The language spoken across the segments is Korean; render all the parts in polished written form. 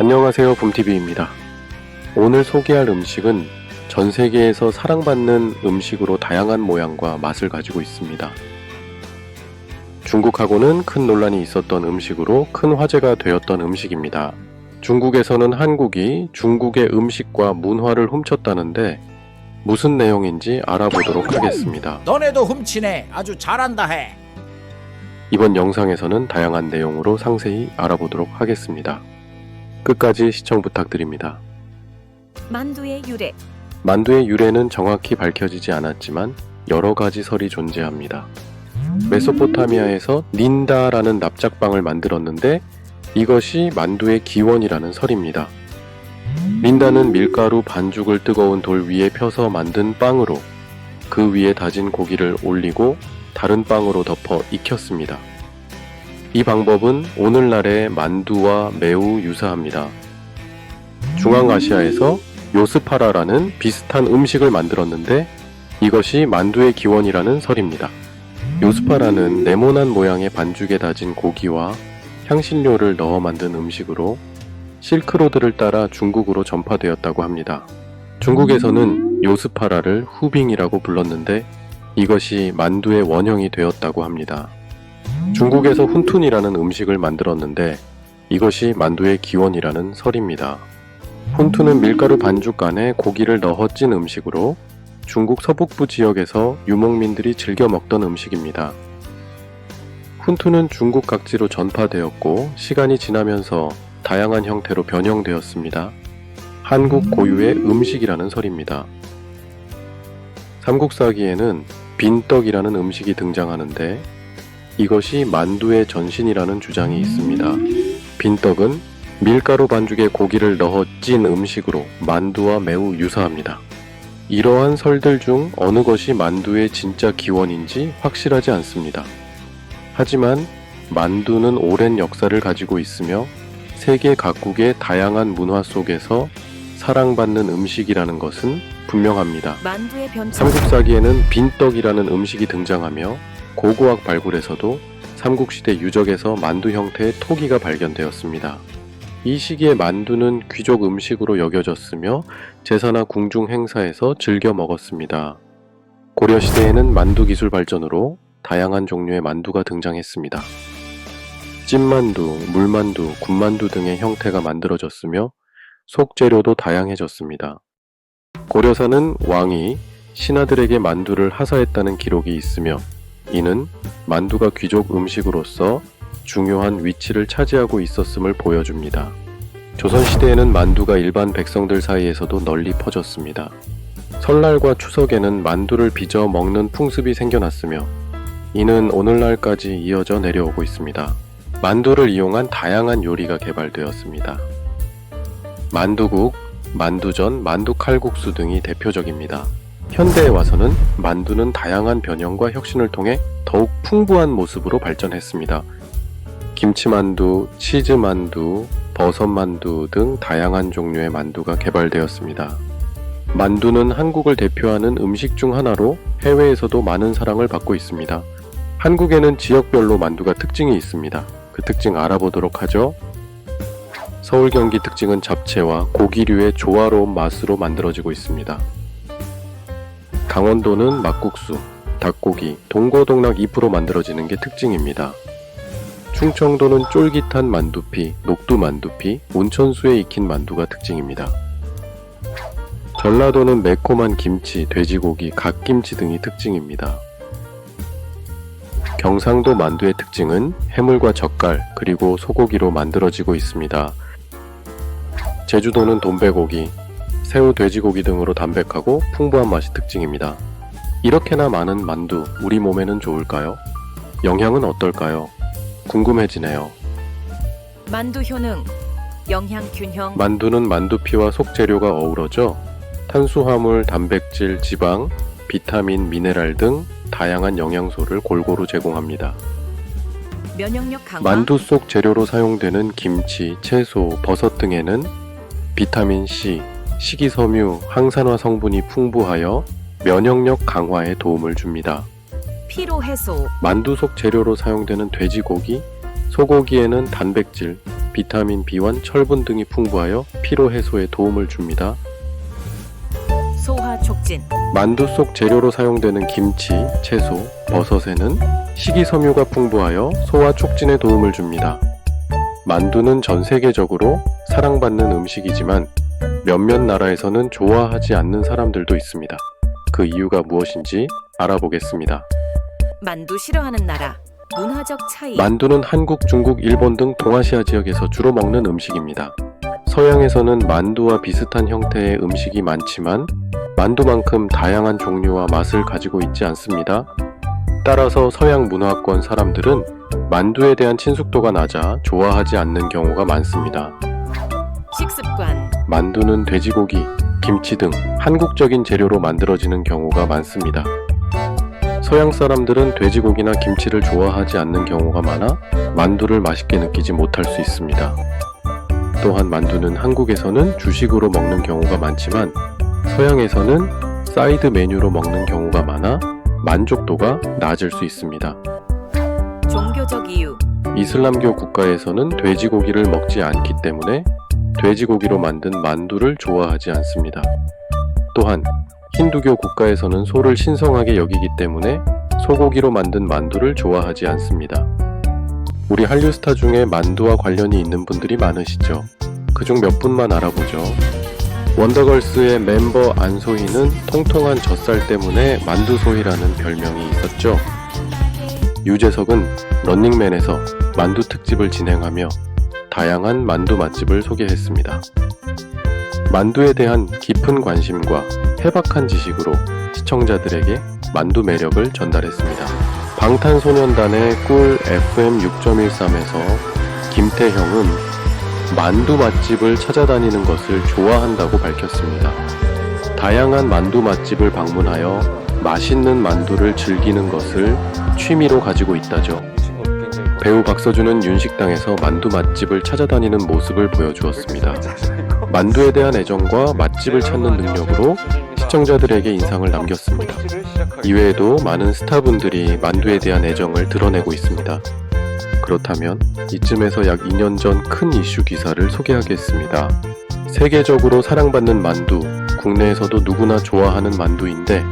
안녕하세요, 붐TV입니다. 오늘 소개할 음식은 전 세계에서 사랑받는 음식으로 다양한 모양과 맛을 가지고 있습니다. 중국하고는 큰 논란이 있었던 음식으로 큰 화제가 되었던 음식입니다. 중국에서는 한국이 중국의 음식과 문화를 훔쳤다는데 무슨 내용인지 알아보도록 하겠습니다. 너네도 훔치네. 아주 잘한다 해. 이번 영상에서는 다양한 내용으로 상세히 알아보도록 하겠습니다. 끝까지 시청 부탁드립니다. 만두의 유래. 만두의 유래는 정확히 밝혀지지 않았지만 여러 가지 설이 존재합니다. 메소포타미아에서 닌다라는 납작빵을 만들었는데 이것이 만두의 기원이라는 설입니다. 닌다는 밀가루 반죽을 뜨거운 돌 위에 펴서 만든 빵으로 그 위에 다진 고기를 올리고 다른 빵으로 덮어 익혔습니다. 이 방법은 오늘날의 만두와 매우 유사합니다. 중앙아시아에서 요스파라라는 비슷한 음식을 만들었는데 이것이 만두의 기원이라는 설입니다. 요스파라는 네모난 모양의 반죽에 다진 고기와 향신료를 넣어 만든 음식으로 실크로드를 따라 중국으로 전파되었다고 합니다. 중국에서는 요스파라를 후빙이라고 불렀는데 이것이 만두의 원형이 되었다고 합니다. 중국에서 훈툰이라는 음식을 만들었는데 이것이 만두의 기원이라는 설입니다. 훈툰은 밀가루 반죽 안에 고기를 넣어 찐 음식으로 중국 서북부 지역에서 유목민들이 즐겨 먹던 음식입니다. 훈툰은 중국 각지로 전파되었고 시간이 지나면서 다양한 형태로 변형되었습니다. 한국 고유의 음식이라는 설입니다. 삼국사기에는 빈떡이라는 음식이 등장하는데 이것이 만두의 전신이라는 주장이 있습니다. 빈떡은 밀가루 반죽에 고기를 넣어 찐 음식으로 만두와 매우 유사합니다. 이러한 설들 중 어느 것이 만두의 진짜 기원인지 확실하지 않습니다. 하지만 만두는 오랜 역사를 가지고 있으며 세계 각국의 다양한 문화 속에서 사랑받는 음식이라는 것은 분명합니다. 만두의 변천. 삼국사기에는 빈떡이라는 음식이 등장하며 고고학 발굴에서도 삼국시대 유적에서 만두 형태의 토기가 발견되었습니다. 이 시기에 만두는 귀족 음식으로 여겨졌으며 제사나 궁중 행사에서 즐겨 먹었습니다. 고려시대에는 만두 기술 발전으로 다양한 종류의 만두가 등장했습니다. 찐만두, 물만두, 군만두 등의 형태가 만들어졌으며 속재료도 다양해졌습니다. 고려사는 왕이 신하들에게 만두를 하사했다는 기록이 있으며 이는 만두가 귀족 음식으로서 중요한 위치를 차지하고 있었음을 보여줍니다. 조선시대에는 만두가 일반 백성들 사이에서도 널리 퍼졌습니다. 설날과 추석에는 만두를 빚어 먹는 풍습이 생겨났으며 이는 오늘날까지 이어져 내려오고 있습니다. 만두를 이용한 다양한 요리가 개발되었습니다. 만두국, 만두전, 만두칼국수 등이 대표적입니다. 현대에 와서는 만두는 다양한 변형과 혁신을 통해 더욱 풍부한 모습으로 발전했습니다. 김치만두, 치즈만두, 버섯만두 등 다양한 종류의 만두가 개발되었습니다. 만두는 한국을 대표하는 음식 중 하나로 해외에서도 많은 사랑을 받고 있습니다. 한국에는 지역별로 만두가 특징이 있습니다. 그 특징 알아보도록 하죠. 서울 경기 특징은 잡채와 고기류의 조화로운 맛으로 만들어지고 있습니다. 강원도는 막국수, 닭고기, 동고동락 잎으로 만들어지는 게 특징입니다. 충청도는 쫄깃한 만두피, 녹두만두피, 온천수에 익힌 만두가 특징입니다. 전라도는 매콤한 김치, 돼지고기, 갓김치 등이 특징입니다. 경상도 만두의 특징은 해물과 젓갈, 그리고 소고기로 만들어지고 있습니다. 제주도는 돈베고기, 새우, 돼지고기 등으로 담백하고 풍부한 맛이 특징입니다. 이렇게나 많은 만두, 우리 몸에는 좋을까요? 영양은 어떨까요? 궁금해지네요. 만두 효능. 영양 균형. 만두는 만두피와 속재료가 어우러져 탄수화물, 단백질, 지방, 비타민, 미네랄 등 다양한 영양소를 골고루 제공합니다. 면역력 강화. 만두 속 재료로 사용되는 김치, 채소, 버섯 등에는 비타민 C, 식이섬유, 항산화 성분이 풍부하여 면역력 강화에 도움을 줍니다. 피로 해소. 만두 속 재료로 사용되는 돼지고기, 소고기에는 단백질, 비타민 B와 철분 등이 풍부하여 피로 해소에 도움을 줍니다. 소화 촉진. 만두 속 재료로 사용되는 김치, 채소, 버섯에는 식이섬유가 풍부하여 소화 촉진에 도움을 줍니다. 만두는 전 세계적으로 사랑받는 음식이지만 몇몇 나라에서는 좋아하지 않는 사람들도 있습니다. 그 이유가 무엇인지 알아보겠습니다. 만두 싫어하는 나라. 문화적 차이. 만두는 한국, 중국, 일본 등 동아시아 지역에서 주로 먹는 음식입니다. 서양에서는 만두와 비슷한 형태의 음식이 많지만 만두만큼 다양한 종류와 맛을 가지고 있지 않습니다. 따라서 서양 문화권 사람들은 만두에 대한 친숙도가 낮아 좋아하지 않는 경우가 많습니다. 식습관. 만두는 돼지고기, 김치 등 한국적인 재료로 만들어지는 경우가 많습니다. 서양 사람들은 돼지고기나 김치를 좋아하지 않는 경우가 많아 만두를 맛있게 느끼지 못할 수 있습니다. 또한 만두는 한국에서는 주식으로 먹는 경우가 많지만 서양에서는 사이드 메뉴로 먹는 경우가 많아 만족도가 낮을 수 있습니다. 종교적 이유. 이슬람교 국가에서는 돼지고기를 먹지 않기 때문에 돼지고기로 만든 만두를 좋아하지 않습니다. 또한 힌두교 국가에서는 소를 신성하게 여기기 때문에 소고기로 만든 만두를 좋아하지 않습니다. 우리 한류스타 중에 만두와 관련이 있는 분들이 많으시죠? 그중 몇 분만 알아보죠. 원더걸스의 멤버 안소희는 통통한 젖살 때문에 만두소희라는 별명이 있었죠. 유재석은 런닝맨에서 만두 특집을 진행하며 다양한 만두 맛집을 소개했습니다. 만두에 대한 깊은 관심과 해박한 지식으로 시청자들에게 만두 매력을 전달했습니다. 방탄소년단의 꿀 FM 6.13에서 김태형은 만두 맛집을 찾아다니는 것을 좋아한다고 밝혔습니다. 다양한 만두 맛집을 방문하여 맛있는 만두를 즐기는 것을 취미로 가지고 있다죠. 배우 박서준은 윤식당에서 만두 맛집을 찾아다니는 모습을 보여주었습니다. 만두에 대한 애정과 맛집을 찾는 능력으로 시청자들에게 인상을 남겼습니다. 이외에도 많은 스타분들이 만두에 대한 애정을 드러내고 있습니다. 그렇다면 이쯤에서 약 2년 전 큰 이슈 기사를 소개하겠습니다. 세계적으로 사랑받는 만두, 국내에서도 누구나 좋아하는 만두인데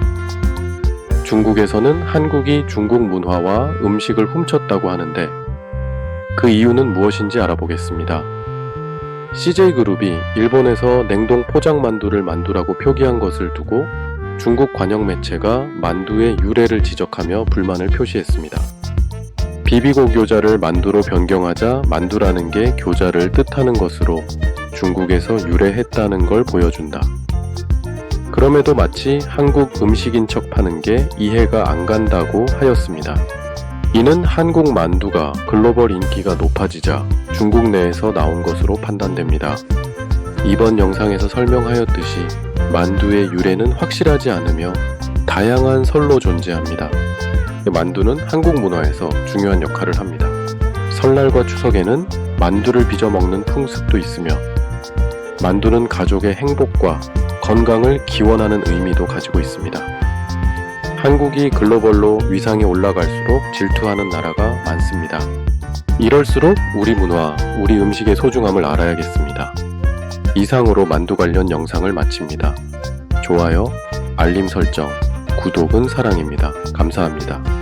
중국에서는 한국이 중국 문화와 음식을 훔쳤다고 하는데 그 이유는 무엇인지 알아보겠습니다. CJ그룹이 일본에서 냉동 포장 만두를 만두라고 표기한 것을 두고 중국 관영 매체가 만두의 유래를 지적하며 불만을 표시했습니다. 비비고 교자를 만두로 변경하자 만두라는 게 교자를 뜻하는 것으로 중국에서 유래했다는 걸 보여준다. 그럼에도 마치 한국 음식인 척 파는 게 이해가 안 간다고 하였습니다. 이는 한국 만두가 글로벌 인기가 높아지자 중국 내에서 나온 것으로 판단됩니다. 이번 영상에서 설명하였듯이 만두의 유래는 확실하지 않으며 다양한 설로 존재합니다. 만두는 한국 문화에서 중요한 역할을 합니다. 설날과 추석에는 만두를 빚어 먹는 풍습도 있으며 만두는 가족의 행복과 건강을 기원하는 의미도 가지고 있습니다. 한국이 글로벌로 위상이 올라갈수록 질투하는 나라가 많습니다. 이럴수록 우리 문화, 우리 음식의 소중함을 알아야겠습니다. 이상으로 만두 관련 영상을 마칩니다. 좋아요, 알림 설정, 구독은 사랑입니다. 감사합니다.